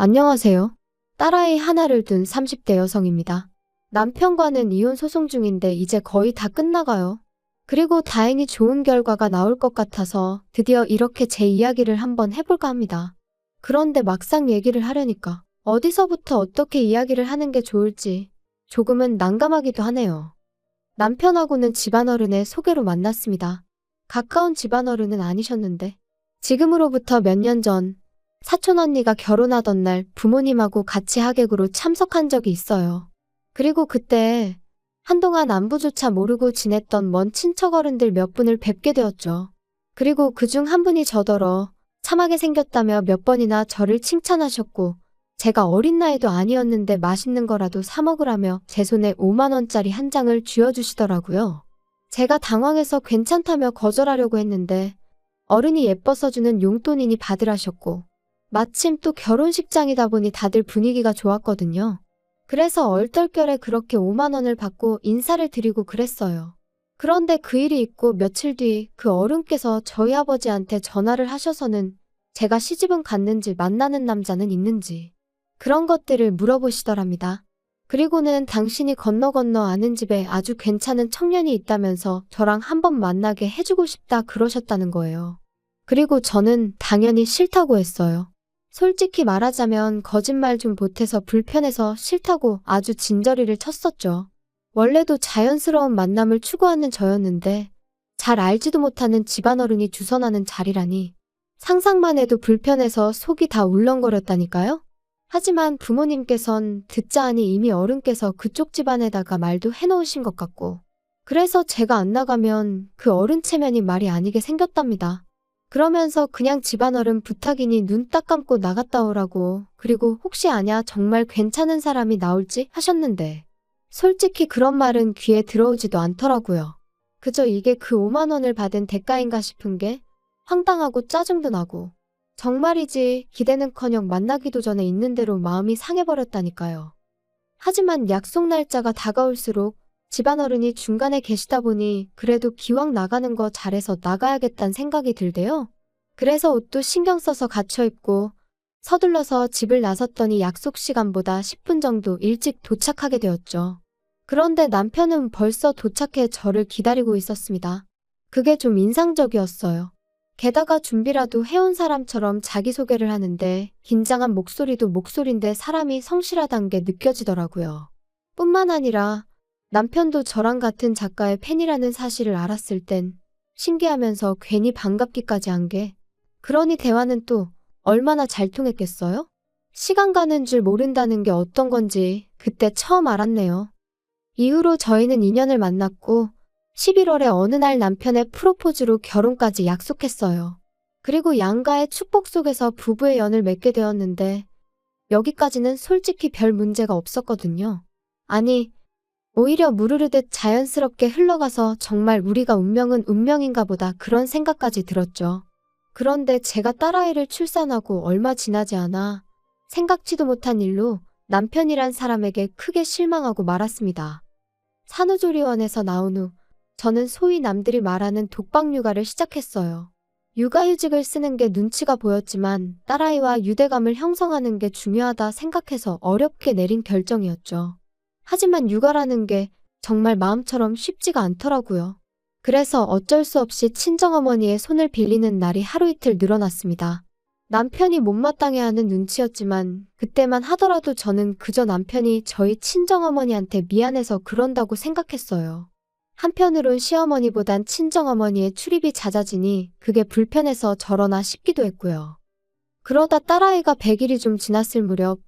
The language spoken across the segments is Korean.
안녕하세요. 딸아이 하나를 둔 30대 여성입니다. 남편과는 이혼 소송 중인데 이제 거의 다 끝나가요. 그리고 다행히 좋은 결과가 나올 것 같아서 드디어 이렇게 제 이야기를 한번 해볼까 합니다. 그런데 막상 얘기를 하려니까 어디서부터 어떻게 이야기를 하는 게 좋을지 조금은 난감하기도 하네요. 남편하고는 집안어른의 소개로 만났습니다. 가까운 집안어른은 아니셨는데 지금으로부터 몇 년 전 사촌언니가 결혼하던 날 부모님하고 같이 하객으로 참석한 적이 있어요. 그리고 그때 한동안 안부조차 모르고 지냈던 먼 친척어른들 몇 분을 뵙게 되었죠. 그리고 그중 한 분이 저더러 참하게 생겼다며 몇 번이나 저를 칭찬하셨고 제가 어린 나이도 아니었는데 맛있는 거라도 사 먹으라며 제 손에 5만 원짜리 한 장을 쥐어주시더라고요. 제가 당황해서 괜찮다며 거절하려고 했는데 어른이 예뻐서 주는 용돈이니 받으라셨고 마침 또 결혼식장이다 보니 다들 분위기가 좋았거든요. 그래서 얼떨결에 그렇게 5만 원을 받고 인사를 드리고 그랬어요. 그런데 그 일이 있고 며칠 뒤 그 어른께서 저희 아버지한테 전화를 하셔서는 제가 시집은 갔는지 만나는 남자는 있는지 그런 것들을 물어보시더랍니다. 그리고는 당신이 건너 아는 집에 아주 괜찮은 청년이 있다면서 저랑 한번 만나게 해주고 싶다 그러셨다는 거예요. 그리고 저는 당연히 싫다고 했어요. 솔직히 말하자면 거짓말 좀 보태서 불편해서 싫다고 아주 진저리를 쳤었죠. 원래도 자연스러운 만남을 추구하는 저였는데 잘 알지도 못하는 집안어른이 주선하는 자리라니 상상만 해도 불편해서 속이 다 울렁거렸다니까요. 하지만 부모님께선 듣자 하니 이미 어른께서 그쪽 집안에다가 말도 해놓으신 것 같고 그래서 제가 안 나가면 그 어른 체면이 말이 아니게 생겼답니다. 그러면서 그냥 집안어른 부탁이니 눈 딱 감고 나갔다 오라고 그리고 혹시 아냐 정말 괜찮은 사람이 나올지 하셨는데 솔직히 그런 말은 귀에 들어오지도 않더라고요. 그저 이게 그 5만 원을 받은 대가인가 싶은 게 황당하고 짜증도 나고 정말이지 기대는커녕 만나기도 전에 있는 대로 마음이 상해버렸다니까요. 하지만 약속 날짜가 다가올수록 집안어른이 중간에 계시다 보니 그래도 기왕 나가는 거 잘해서 나가야겠다는 생각이 들대요. 그래서 옷도 신경 써서 갖춰 입고 서둘러서 집을 나섰더니 약속 시간보다 10분 정도 일찍 도착하게 되었죠. 그런데 남편은 벌써 도착해 저를 기다리고 있었습니다. 그게 좀 인상적이었어요. 게다가 준비라도 해온 사람처럼 자기소개를 하는데 긴장한 목소리도 목소리인데 사람이 성실하단 게 느껴지더라고요. 뿐만 아니라 남편도 저랑 같은 작가의 팬이라는 사실을 알았을 땐 신기하면서 괜히 반갑기까지 한 게 그러니 대화는 또 얼마나 잘 통했겠어요? 시간 가는 줄 모른다는 게 어떤 건지 그때 처음 알았네요. 이후로 저희는 인연을 만났고 11월에 어느 날 남편의 프로포즈로 결혼까지 약속했어요. 그리고 양가의 축복 속에서 부부의 연을 맺게 되었는데 여기까지는 솔직히 별 문제가 없었거든요. 아니, 오히려 무르르듯 자연스럽게 흘러가서 정말 우리가 운명은 운명인가 보다 그런 생각까지 들었죠. 그런데 제가 딸아이를 출산하고 얼마 지나지 않아 생각지도 못한 일로 남편이란 사람에게 크게 실망하고 말았습니다. 산후조리원에서 나온 후 저는 소위 남들이 말하는 독박 육아를 시작했어요. 육아휴직을 쓰는 게 눈치가 보였지만 딸아이와 유대감을 형성하는 게 중요하다 생각해서 어렵게 내린 결정이었죠. 하지만 육아라는 게 정말 마음처럼 쉽지가 않더라고요. 그래서 어쩔 수 없이 친정어머니의 손을 빌리는 날이 하루 이틀 늘어났습니다. 남편이 못마땅해하는 눈치였지만 그때만 하더라도 저는 그저 남편이 저희 친정어머니한테 미안해서 그런다고 생각했어요. 한편으론 시어머니보단 친정어머니의 출입이 잦아지니 그게 불편해서 저러나 싶기도 했고요. 그러다 딸아이가 100일이 좀 지났을 무렵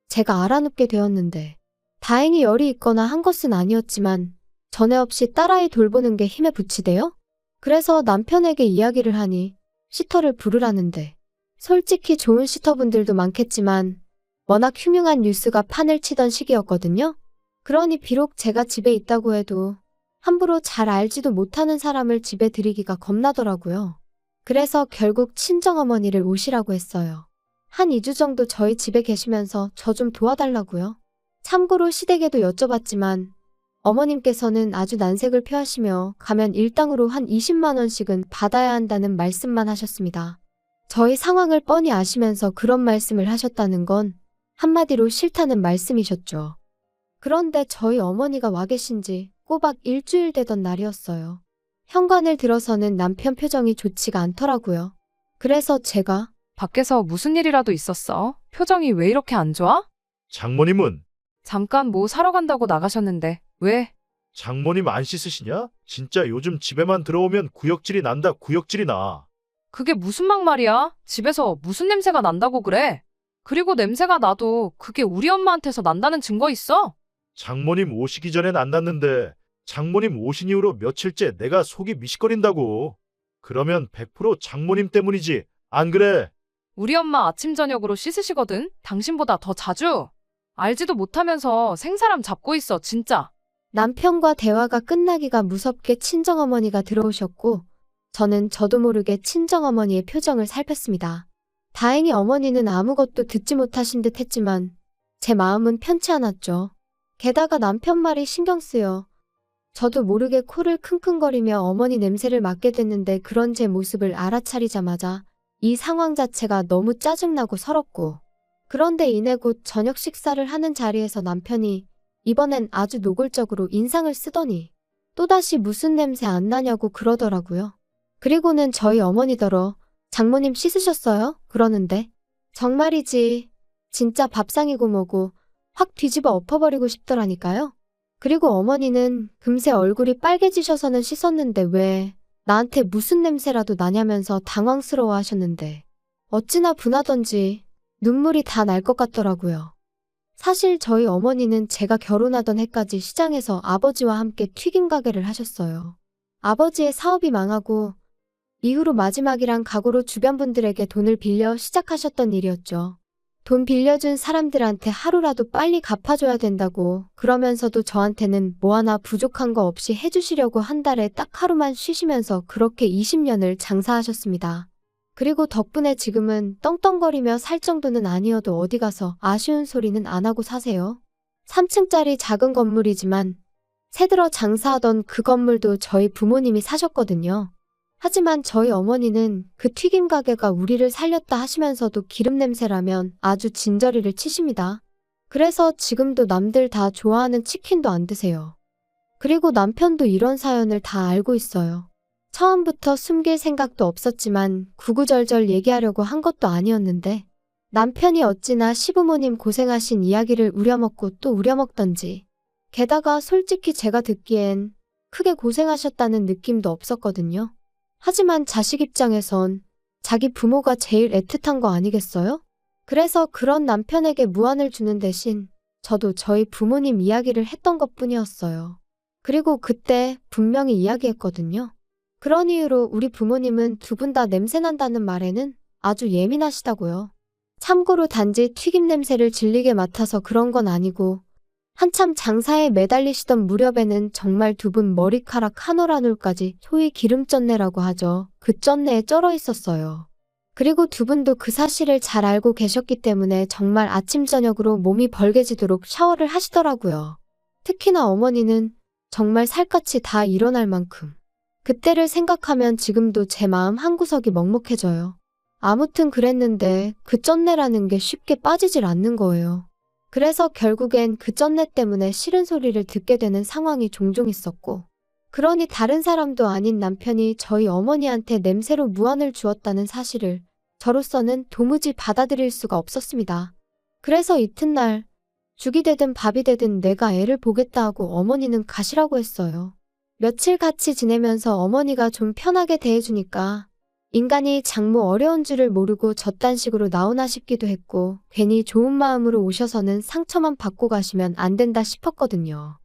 제가 알아눕게 되었는데 다행히 열이 있거나 한 것은 아니었지만 전에 없이 딸아이 돌보는 게 힘에 부치대요? 그래서 남편에게 이야기를 하니 시터를 부르라는데 솔직히 좋은 시터분들도 많겠지만 워낙 흉흉한 뉴스가 판을 치던 시기였거든요. 그러니 비록 제가 집에 있다고 해도 함부로 잘 알지도 못하는 사람을 집에 들이기가 겁나더라고요. 그래서 결국 친정어머니를 오시라고 했어요. 한 2주 정도 저희 집에 계시면서 저 좀 도와달라고요. 참고로 시댁에도 여쭤봤지만 어머님께서는 아주 난색을 표하시며 가면 일당으로 한 20만 원씩은 받아야 한다는 말씀만 하셨습니다. 저희 상황을 뻔히 아시면서 그런 말씀을 하셨다는 건 한마디로 싫다는 말씀이셨죠. 그런데 저희 어머니가 와 계신 지 꼬박 일주일 되던 날이었어요. 현관을 들어서는 남편 표정이 좋지가 않더라고요. 그래서 제가 밖에서 무슨 일이라도 있었어? 표정이 왜 이렇게 안 좋아? 장모님은? 잠깐 뭐 사러 간다고 나가셨는데, 왜? 장모님 안 씻으시냐? 진짜 요즘 집에만 들어오면 구역질이 난다, 구역질이 나. 그게 무슨 막말이야? 집에서 무슨 냄새가 난다고 그래? 그리고 냄새가 나도 그게 우리 엄마한테서 난다는 증거 있어? 장모님 오시기 전엔 안 났는데 장모님 오신 이후로 며칠째 내가 속이 미식거린다고. 그러면 100% 장모님 때문이지, 안 그래? 우리 엄마 아침 저녁으로 씻으시거든? 당신보다 더 자주? 알지도 못하면서 생사람 잡고 있어, 진짜. 남편과 대화가 끝나기가 무섭게 친정어머니가 들어오셨고 저는 저도 모르게 친정어머니의 표정을 살폈습니다. 다행히 어머니는 아무것도 듣지 못하신 듯 했지만 제 마음은 편치 않았죠. 게다가 남편 말이 신경 쓰여 저도 모르게 코를 킁킁거리며 어머니 냄새를 맡게 됐는데 그런 제 모습을 알아차리자마자 이 상황 자체가 너무 짜증나고 서럽고 그런데 이내 곧 저녁 식사를 하는 자리에서 남편이 이번엔 아주 노골적으로 인상을 쓰더니 또다시 무슨 냄새 안 나냐고 그러더라고요. 그리고는 저희 어머니더러 장모님 씻으셨어요? 그러는데 정말이지 진짜 밥상이고 뭐고 확 뒤집어 엎어버리고 싶더라니까요. 그리고 어머니는 금세 얼굴이 빨개지셔서는 씻었는데 왜 나한테 무슨 냄새라도 나냐면서 당황스러워 하셨는데 어찌나 분하던지 눈물이 다 날 것 같더라고요. 사실 저희 어머니는 제가 결혼하던 해까지 시장에서 아버지와 함께 튀김 가게를 하셨어요. 아버지의 사업이 망하고 이후로 마지막이란 각오로 주변 분들에게 돈을 빌려 시작하셨던 일이었죠. 돈 빌려준 사람들한테 하루라도 빨리 갚아줘야 된다고 그러면서도 저한테는 뭐 하나 부족한 거 없이 해주시려고 한 달에 딱 하루만 쉬시면서 그렇게 20년을 장사하셨습니다. 그리고 덕분에 지금은 떵떵거리며 살 정도는 아니어도 어디 가서 아쉬운 소리는 안 하고 사세요. 3층짜리 작은 건물이지만 새들어 장사하던 그 건물도 저희 부모님이 사셨거든요. 하지만 저희 어머니는 그 튀김 가게가 우리를 살렸다 하시면서도 기름 냄새라면 아주 진저리를 치십니다. 그래서 지금도 남들 다 좋아하는 치킨도 안 드세요. 그리고 남편도 이런 사연을 다 알고 있어요. 처음부터 숨길 생각도 없었지만 구구절절 얘기하려고 한 것도 아니었는데 남편이 어찌나 시부모님 고생하신 이야기를 우려먹고 또 우려먹던지 게다가 솔직히 제가 듣기엔 크게 고생하셨다는 느낌도 없었거든요. 하지만 자식 입장에선 자기 부모가 제일 애틋한 거 아니겠어요? 그래서 그런 남편에게 무안을 주는 대신 저도 저희 부모님 이야기를 했던 것뿐이었어요. 그리고 그때 분명히 이야기했거든요. 그런 이유로 우리 부모님은 두 분 다 냄새난다는 말에는 아주 예민하시다고요. 참고로 단지 튀김 냄새를 질리게 맡아서 그런 건 아니고 한참 장사에 매달리시던 무렵에는 정말 두 분 머리카락 한 올 한 올까지 소위 기름쩐내라고 하죠. 그 쩐내에 쩔어 있었어요. 그리고 두 분도 그 사실을 잘 알고 계셨기 때문에 정말 아침 저녁으로 몸이 벌게지도록 샤워를 하시더라고요. 특히나 어머니는 정말 살갗이 다 일어날 만큼. 그때를 생각하면 지금도 제 마음 한구석이 먹먹해져요. 아무튼 그랬는데 그 쩐내라는 게 쉽게 빠지질 않는 거예요. 그래서 결국엔 그 쩐내 때문에 싫은 소리를 듣게 되는 상황이 종종 있었고 그러니 다른 사람도 아닌 남편이 저희 어머니한테 냄새로 무안을 주었다는 사실을 저로서는 도무지 받아들일 수가 없었습니다. 그래서 이튿날 죽이 되든 밥이 되든 내가 애를 보겠다 하고 어머니는 가시라고 했어요. 며칠 같이 지내면서 어머니가 좀 편하게 대해주니까 인간이 장모 어려운 줄을 모르고 저딴 식으로 나오나 싶기도 했고 괜히 좋은 마음으로 오셔서는 상처만 받고 가시면 안 된다 싶었거든요.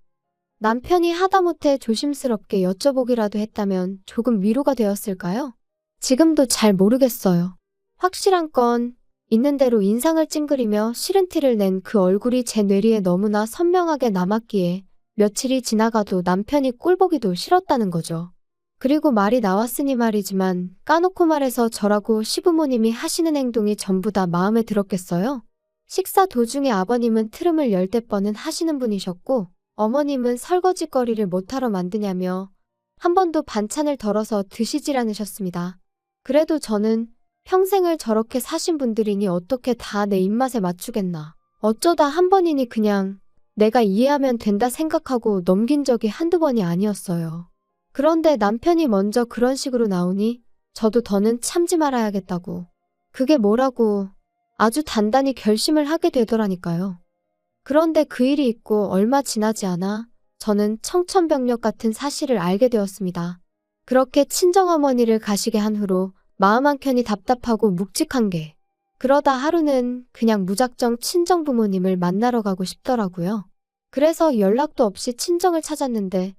남편이 하다못해 조심스럽게 여쭤보기라도 했다면 조금 위로가 되었을까요? 지금도 잘 모르겠어요. 확실한 건 있는 대로 인상을 찡그리며 싫은 티를 낸 그 얼굴이 제 뇌리에 너무나 선명하게 남았기에 며칠이 지나가도 남편이 꼴보기도 싫었다는 거죠. 그리고 말이 나왔으니 말이지만 까놓고 말해서 저라고 시부모님이 하시는 행동이 전부 다 마음에 들었겠어요? 식사 도중에 아버님은 트름을 열댓 번은 하시는 분이셨고 어머님은 설거지거리를 못하러 만드냐며 한 번도 반찬을 덜어서 드시질 않으셨습니다. 그래도 저는 평생을 저렇게 사신 분들이니 어떻게 다 내 입맛에 맞추겠나. 어쩌다 한 번이니 그냥 내가 이해하면 된다 생각하고 넘긴 적이 한두 번이 아니었어요. 그런데 남편이 먼저 그런 식으로 나오니 저도 더는 참지 말아야겠다고. 그게 뭐라고 아주 단단히 결심을 하게 되더라니까요. 그런데 그 일이 있고 얼마 지나지 않아 저는 청천벽력 같은 사실을 알게 되었습니다. 그렇게 친정어머니를 가시게 한 후로 마음 한켠이 답답하고 묵직한 게 그러다 하루는 그냥 무작정 친정부모님을 만나러 가고 싶더라고요. 그래서 연락도 없이 친정을 찾았는데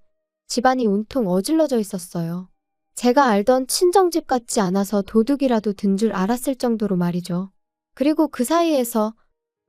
집안이 온통 어질러져 있었어요. 제가 알던 친정집 같지 않아서 도둑이라도 든 줄 알았을 정도로 말이죠. 그리고 그 사이에서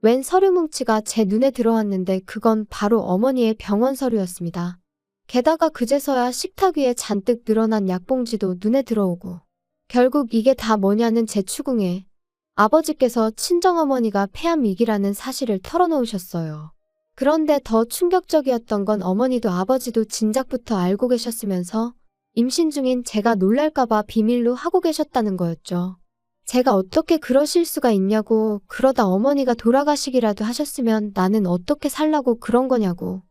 웬 서류 뭉치가 제 눈에 들어왔는데 그건 바로 어머니의 병원 서류였습니다. 게다가 그제서야 식탁 위에 잔뜩 늘어난 약봉지도 눈에 들어오고 결국 이게 다 뭐냐는 제 추궁에 아버지께서 친정어머니가 폐암위기라는 사실을 털어놓으셨어요. 그런데 더 충격적이었던 건 어머니도 아버지도 진작부터 알고 계셨으면서 임신 중인 제가 놀랄까봐 비밀로 하고 계셨다는 거였죠. 제가 어떻게 그러실 수가 있냐고, 그러다 어머니가 돌아가시기라도 하셨으면 나는 어떻게 살라고 그런 거냐고.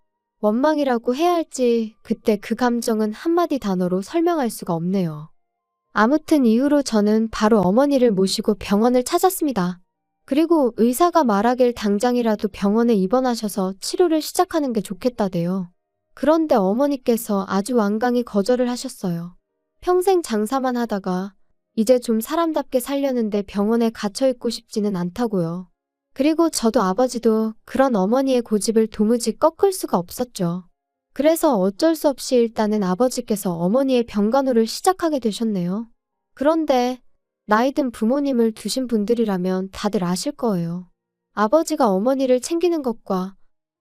원망이라고 해야 할지 그때 그 감정은 한마디 단어로 설명할 수가 없네요. 아무튼 이후로 저는 바로 어머니를 모시고 병원을 찾았습니다. 그리고 의사가 말하길 당장이라도 병원에 입원하셔서 치료를 시작하는 게 좋겠다대요. 그런데 어머니께서 아주 완강히 거절을 하셨어요. 평생 장사만 하다가 이제 좀 사람답게 살려는데 병원에 갇혀있고 싶지는 않다고요. 그리고 저도 아버지도 그런 어머니의 고집을 도무지 꺾을 수가 없었죠. 그래서 어쩔 수 없이 일단은 아버지께서 어머니의 병간호를 시작하게 되셨네요. 그런데 나이 든 부모님을 두신 분들이라면 다들 아실 거예요. 아버지가 어머니를 챙기는 것과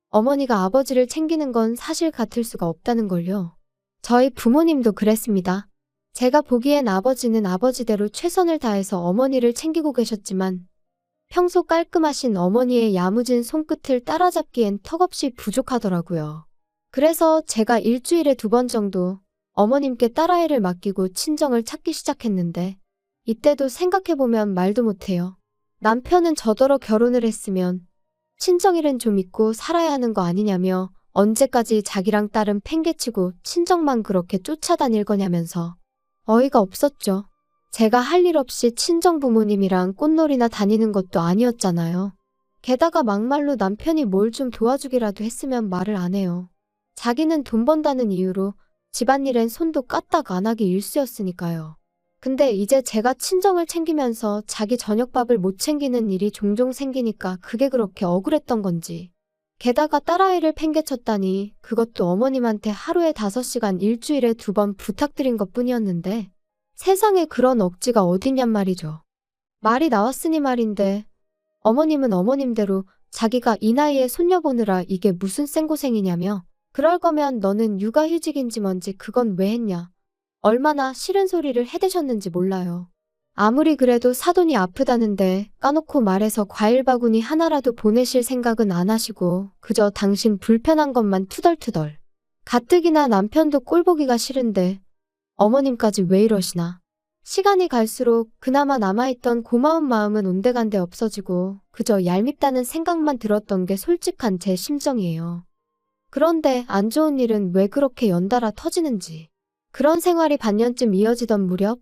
어머니가 아버지를 챙기는 건 사실 같을 수가 없다는 걸요. 저희 부모님도 그랬습니다. 제가 보기엔 아버지는 아버지대로 최선을 다해서 어머니를 챙기고 계셨지만 평소 깔끔하신 어머니의 야무진 손끝을 따라잡기엔 턱없이 부족하더라고요. 그래서 제가 일주일에 2번 정도 어머님께 딸아이를 맡기고 친정을 찾기 시작했는데 이때도 생각해보면 말도 못해요. 남편은 저더러 결혼을 했으면 친정일은 좀 잊고 살아야 하는 거 아니냐며 언제까지 자기랑 딸은 팽개치고 친정만 그렇게 쫓아다닐 거냐면서 어이가 없었죠. 제가 할 일 없이 친정 부모님이랑 꽃놀이나 다니는 것도 아니었잖아요. 게다가 막말로 남편이 뭘 좀 도와주기라도 했으면 말을 안 해요. 자기는 돈 번다는 이유로 집안일엔 손도 까딱 안 하기 일쑤였으니까요. 근데 이제 제가 친정을 챙기면서 자기 저녁밥을 못 챙기는 일이 종종 생기니까 그게 그렇게 억울했던 건지. 게다가 딸아이를 팽개쳤다니 그것도 어머님한테 하루에 5시간 일주일에 2번 부탁드린 것뿐이었는데 세상에 그런 억지가 어딨냔 말이죠. 말이 나왔으니 말인데 어머님은 어머님대로 자기가 이 나이에 손녀 보느라 이게 무슨 생고생이냐며 그럴 거면 너는 육아휴직인지 뭔지 그건 왜 했냐. 얼마나 싫은 소리를 해대셨는지 몰라요. 아무리 그래도 사돈이 아프다는데 까놓고 말해서 과일 바구니 하나라도 보내실 생각은 안 하시고 그저 당신 불편한 것만 투덜투덜. 가뜩이나 남편도 꼴보기가 싫은데 어머님까지 왜 이러시나. 시간이 갈수록 그나마 남아있던 고마운 마음은 온데간데 없어지고 그저 얄밉다는 생각만 들었던 게 솔직한 제 심정이에요. 그런데 안 좋은 일은 왜 그렇게 연달아 터지는지. 그런 생활이 반년쯤 이어지던 무렵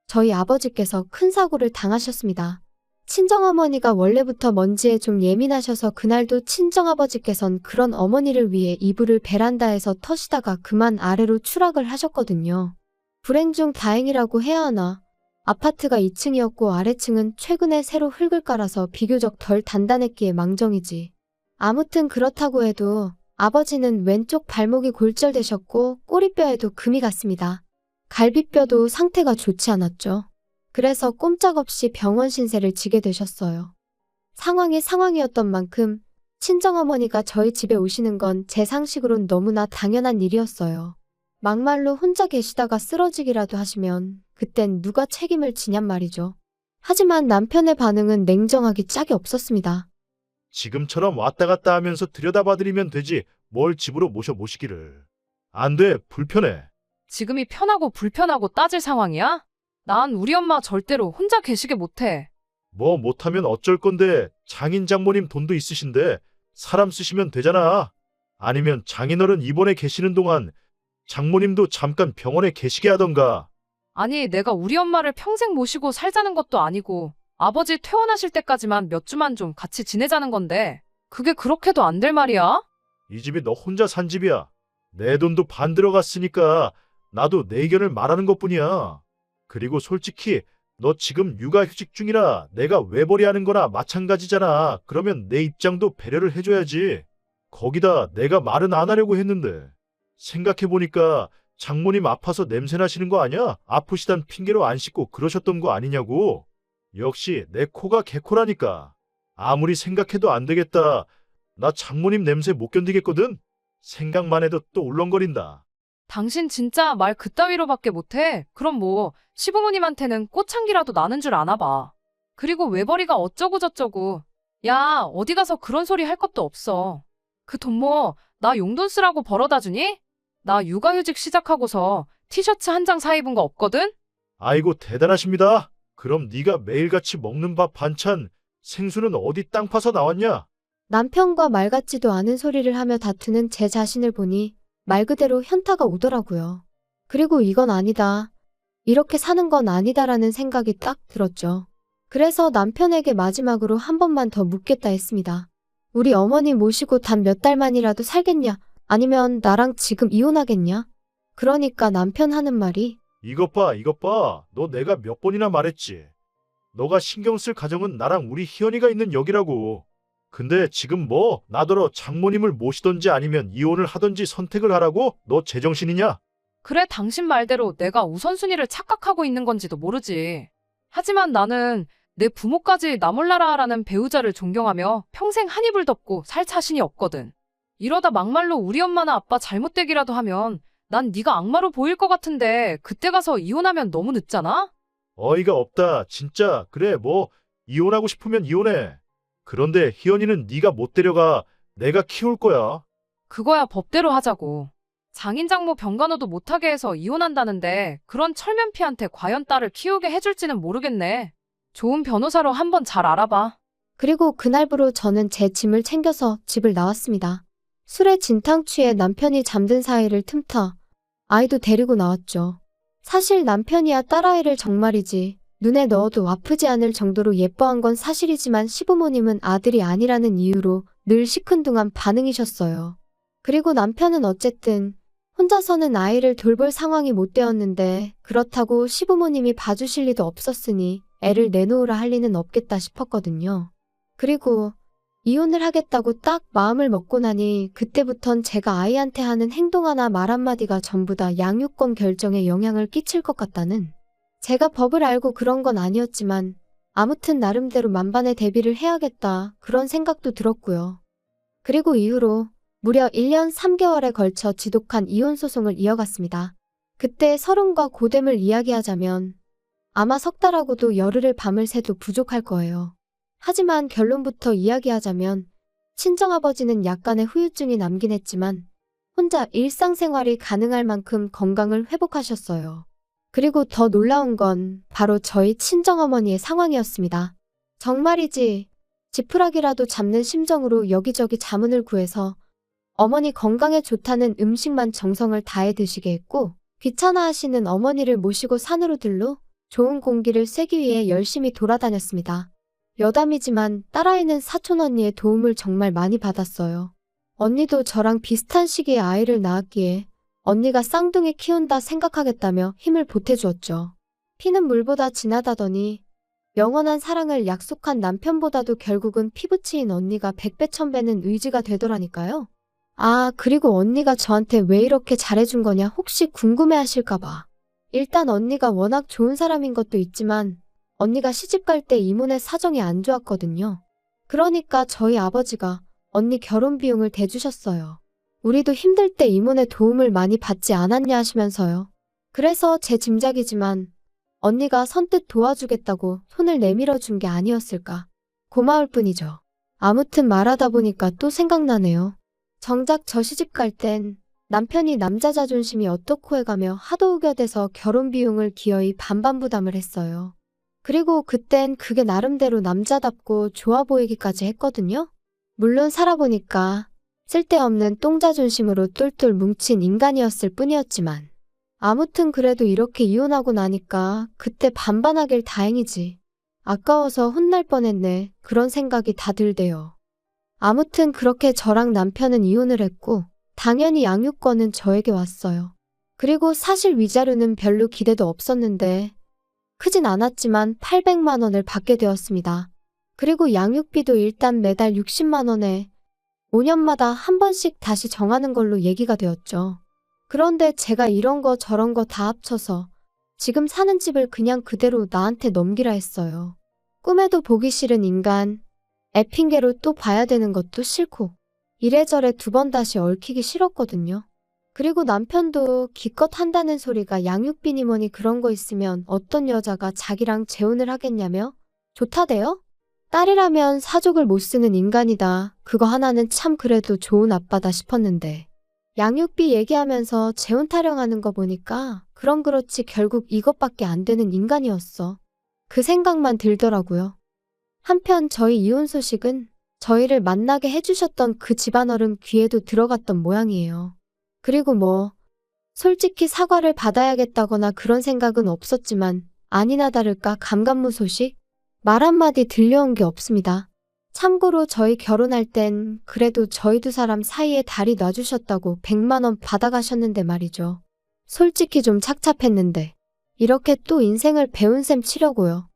저희 아버지께서 큰 사고를 당하셨습니다. 친정어머니가 원래부터 먼지에 좀 예민하셔서 그날도 친정아버지께선 그런 어머니를 위해 이불을 베란다에서 터시다가 그만 아래로 추락을 하셨거든요. 불행 중 다행이라고 해야 하나. 아파트가 2층이었고 아래층은 최근에 새로 흙을 깔아서 비교적 덜 단단했기에 망정이지. 아무튼 그렇다고 해도 아버지는 왼쪽 발목이 골절되셨고 꼬리뼈에도 금이 갔습니다. 갈비뼈도 상태가 좋지 않았죠. 그래서 꼼짝없이 병원 신세를 지게 되셨어요. 상황이 상황이었던 만큼 친정어머니가 저희 집에 오시는 건 제 상식으론 너무나 당연한 일이었어요. 막말로 혼자 계시다가 쓰러지기라도 하시면 그땐 누가 책임을 지냔 말이죠. 하지만 남편의 반응은 냉정하기 짝이 없었습니다. 지금처럼 왔다 갔다 하면서 들여다봐드리면 되지 뭘 집으로 모시기를. 안 돼, 불편해. 지금이 편하고 불편하고 따질 상황이야? 난 우리 엄마 절대로 혼자 계시게 못해. 뭐 못하면 어쩔 건데 장인 장모님 돈도 있으신데 사람 쓰시면 되잖아. 아니면 장인어른 입원해 계시는 동안 장모님도 잠깐 병원에 계시게 하던가. 아니, 내가 우리 엄마를 평생 모시고 살자는 것도 아니고 아버지 퇴원하실 때까지만 몇 주만 좀 같이 지내자는 건데 그게 그렇게도 안 될 말이야? 이 집이 너 혼자 산 집이야. 내 돈도 반 들어갔으니까 나도 내 의견을 말하는 것뿐이야. 그리고 솔직히 너 지금 육아휴직 중이라 내가 외벌이하는 거나 마찬가지잖아. 그러면 내 입장도 배려를 해줘야지. 거기다 내가 말은 안 하려고 했는데. 생각해보니까 장모님 아파서 냄새 나시는 거 아니야? 아프시단 핑계로 안 씻고 그러셨던 거 아니냐고. 역시 내 코가 개코라니까. 아무리 생각해도 안 되겠다. 나 장모님 냄새 못 견디겠거든? 생각만 해도 또 울렁거린다. 당신 진짜 말 그따위로밖에 못해. 그럼 뭐 시부모님한테는 꽃향기라도 나는 줄 아나 봐. 그리고 외벌이가 어쩌고 저쩌고. 야, 어디 가서 그런 소리 할 것도 없어. 그 돈 뭐 나 용돈 쓰라고 벌어다 주니? 나 육아휴직 시작하고서 티셔츠 한 장 사 입은 거 없거든? 아이고 대단하십니다. 그럼 네가 매일같이 먹는 밥 반찬 생수는 어디 땅 파서 나왔냐? 남편과 말 같지도 않은 소리를 하며 다투는 제 자신을 보니 말 그대로 현타가 오더라고요. 그리고 이건 아니다. 이렇게 사는 건 아니다라는 생각이 딱 들었죠. 그래서 남편에게 마지막으로 한 번만 더 묻겠다 했습니다. 우리 어머니 모시고 단 몇 달만이라도 살겠냐? 아니면 나랑 지금 이혼하겠냐? 그러니까 남편 하는 말이 이것 봐, 이것 봐. 너 내가 몇 번이나 말했지. 너가 신경 쓸 가정은 나랑 우리 희연이가 있는 여기라고. 근데 지금 뭐 나더러 장모님을 모시던지 아니면 이혼을 하던지 선택을 하라고? 너 제정신이냐? 그래, 당신 말대로 내가 우선순위를 착각하고 있는 건지도 모르지. 하지만 나는 내 부모까지 나 몰라라 하라는 배우자를 존경하며 평생 한 이불 덮고 살 자신이 없거든. 이러다 막말로 우리 엄마나 아빠 잘못되기라도 하면 난 네가 악마로 보일 것 같은데 그때 가서 이혼하면 너무 늦잖아? 어이가 없다. 진짜. 그래 뭐 이혼하고 싶으면 이혼해. 그런데 희연이는 네가 못 데려가. 내가 키울 거야. 그거야 법대로 하자고. 장인장모 병간호도 못하게 해서 이혼한다는데 그런 철면피한테 과연 딸을 키우게 해줄지는 모르겠네. 좋은 변호사로 한번 잘 알아봐. 그리고 그날부로 저는 제 짐을 챙겨서 집을 나왔습니다. 술에 진탕 취해 남편이 잠든 사이를 틈타 아이도 데리고 나왔죠. 사실 남편이야 딸아이를 정말이지 눈에 넣어도 아프지 않을 정도로 예뻐한 건 사실이지만 시부모님은 아들이 아니라는 이유로 늘 시큰둥한 반응이셨어요. 그리고 남편은 어쨌든 혼자서는 아이를 돌볼 상황이 못 되었는데 그렇다고 시부모님이 봐주실 리도 없었으니 애를 내놓으라 할 리는 없겠다 싶었거든요. 그리고 이혼을 하겠다고 딱 마음을 먹고 나니 그때부턴 제가 아이한테 하는 행동 하나 말 한마디가 전부 다 양육권 결정에 영향을 끼칠 것 같다는, 제가 법을 알고 그런 건 아니었지만 아무튼 나름대로 만반의 대비를 해야겠다 그런 생각도 들었고요. 그리고 이후로 무려 1년 3개월에 걸쳐 지독한 이혼 소송을 이어갔습니다. 그때 서름과 고됨을 이야기하자면 아마 석 달하고도 열흘을 밤을 새도 부족할 거예요. 하지만 결론부터 이야기하자면 친정아버지는 약간의 후유증이 남긴 했지만 혼자 일상생활이 가능할 만큼 건강을 회복하셨어요. 그리고 더 놀라운 건 바로 저희 친정어머니의 상황이었습니다. 정말이지 지푸라기라도 잡는 심정으로 여기저기 자문을 구해서 어머니 건강에 좋다는 음식만 정성을 다해 드시게 했고, 귀찮아하시는 어머니를 모시고 산으로 들러 좋은 공기를 쐬기 위해 열심히 돌아다녔습니다. 여담이지만 딸아이는 사촌 언니의 도움을 정말 많이 받았어요. 언니도 저랑 비슷한 시기에 아이를 낳았기에 언니가 쌍둥이 키운다 생각하겠다며 힘을 보태주었죠. 피는 물보다 진하다더니 영원한 사랑을 약속한 남편보다도 결국은 피부치인 언니가 100배 1000배는 의지가 되더라니까요. 아, 그리고 언니가 저한테 왜 이렇게 잘해준 거냐 혹시 궁금해하실까봐. 일단 언니가 워낙 좋은 사람인 것도 있지만 언니가 시집갈 때 이모네 사정이 안 좋았거든요. 그러니까 저희 아버지가 언니 결혼 비용을 대주셨어요. 우리도 힘들 때 이모네 도움을 많이 받지 않았냐 하시면서요. 그래서 제 짐작이지만 언니가 선뜻 도와주겠다고 손을 내밀어 준 게 아니었을까. 고마울 뿐이죠. 아무튼 말하다 보니까 또 생각나네요. 정작 저 시집갈 땐 남편이 남자 자존심이 어떻고 해가며 하도 우겨대서 결혼 비용을 기어이 반반 부담을 했어요. 그리고 그땐 그게 나름대로 남자답고 좋아 보이기까지 했거든요. 물론 살아보니까 쓸데없는 똥자존심으로 똘똘 뭉친 인간이었을 뿐이었지만 아무튼 그래도 이렇게 이혼하고 나니까 그때 반반하길 다행이지. 아까워서 혼날 뻔했네. 그런 생각이 다 들대요. 아무튼 그렇게 저랑 남편은 이혼을 했고 당연히 양육권은 저에게 왔어요. 그리고 사실 위자료는 별로 기대도 없었는데 크진 않았지만 800만 원을 받게 되었습니다. 그리고 양육비도 일단 매달 60만 원에 5년마다 한 번씩 다시 정하는 걸로 얘기가 되었죠. 그런데 제가 이런 거 저런 거 다 합쳐서 지금 사는 집을 그냥 그대로 나한테 넘기라 했어요. 꿈에도 보기 싫은 인간, 애 핑계로 또 봐야 되는 것도 싫고 이래저래 두 번 다시 얽히기 싫었거든요. 그리고 남편도 기껏 한다는 소리가 양육비니 뭐니 그런 거 있으면 어떤 여자가 자기랑 재혼을 하겠냐며? 좋다대요? 딸이라면 사족을 못 쓰는 인간이다. 그거 하나는 참 그래도 좋은 아빠다 싶었는데 양육비 얘기하면서 재혼 타령하는 거 보니까 그럼 그렇지 결국 이것밖에 안 되는 인간이었어. 그 생각만 들더라고요. 한편 저희 이혼 소식은 저희를 만나게 해주셨던 그 집안어른 귀에도 들어갔던 모양이에요. 그리고 솔직히 사과를 받아야겠다거나 그런 생각은 없었지만 아니나 다를까 감감무 소식? 말 한마디 들려온 게 없습니다. 참고로 저희 결혼할 땐 그래도 저희 두 사람 사이에 다리 놔주셨다고 100만 원 받아가셨는데 말이죠. 솔직히 좀 착잡했는데 이렇게 또 인생을 배운 셈 치려고요.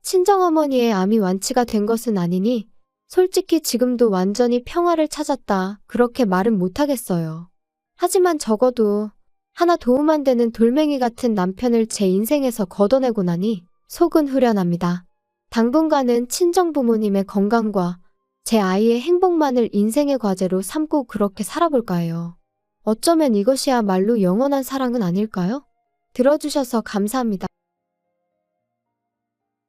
친정어머니의 암이 완치가 된 것은 아니니 솔직히 지금도 완전히 평화를 찾았다 그렇게 말은 못하겠어요. 하지만 적어도 하나 도움 안 되는 돌멩이 같은 남편을 제 인생에서 걷어내고 나니 속은 후련합니다. 당분간은 친정부모님의 건강과 제 아이의 행복만을 인생의 과제로 삼고 그렇게 살아볼까 해요. 어쩌면 이것이야말로 영원한 사랑은 아닐까요? 들어주셔서 감사합니다.